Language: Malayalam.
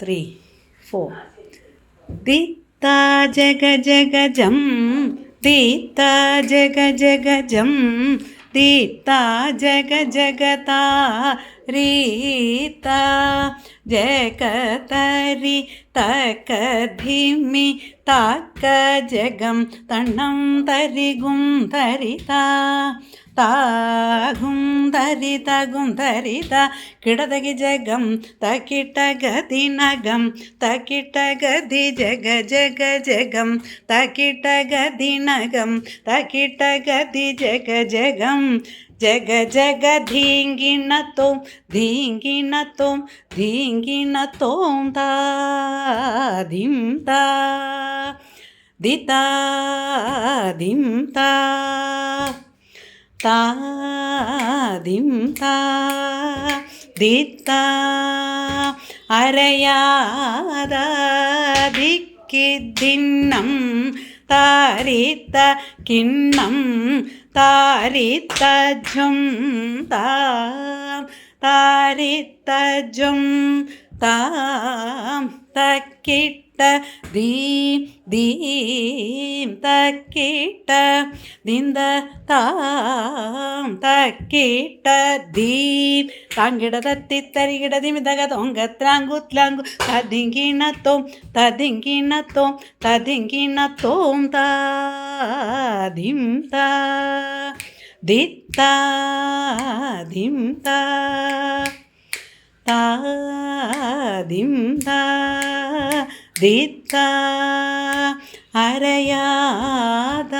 3, 4. Dita jaga jaga jam, Dita jaga jaga jam, Dita jaga jagata Rita Jagatari takadhimi taka jagam tanam tarigum tarita താഗും തരിതകും തരിത കിടതകി ജഗം തകിട്ടഗതി നഗം തകിട്ടഗതി ജഗ ജഗ ജഗം തകിട്ടഗതി നഗം തകിട്ടഗതി ജഗ ജഗം ജഗ ജഗ ധീങ്കിണത്തോം ധീങ്കിണത്തോം ധീങ്കിണത്തോം താധിം താ ദിതാ ദിം താ താദിം താ ദിത്ത അരയാദിക്കിദിന്നം താരിത്ത കിണ്ണം താരിത്ത ജും താം താരിത്ത ജും താം തക്കിട്ട ദീം ദീം തക്കിട്ട ദിന്ദ താം തക്കിട്ട ദീം താങ്കിട തത്തിത്തരികിട ദിമിതക തൊങ്കത്രാങ്കുത്ലാങ്കു തതിങ്കിണത്തോം തതിങ്കിണത്തോം തതിങ്കിണത്തോം താദിം താ ദിത്താദിം താ താദിം താ ദിത്ത അരയാദ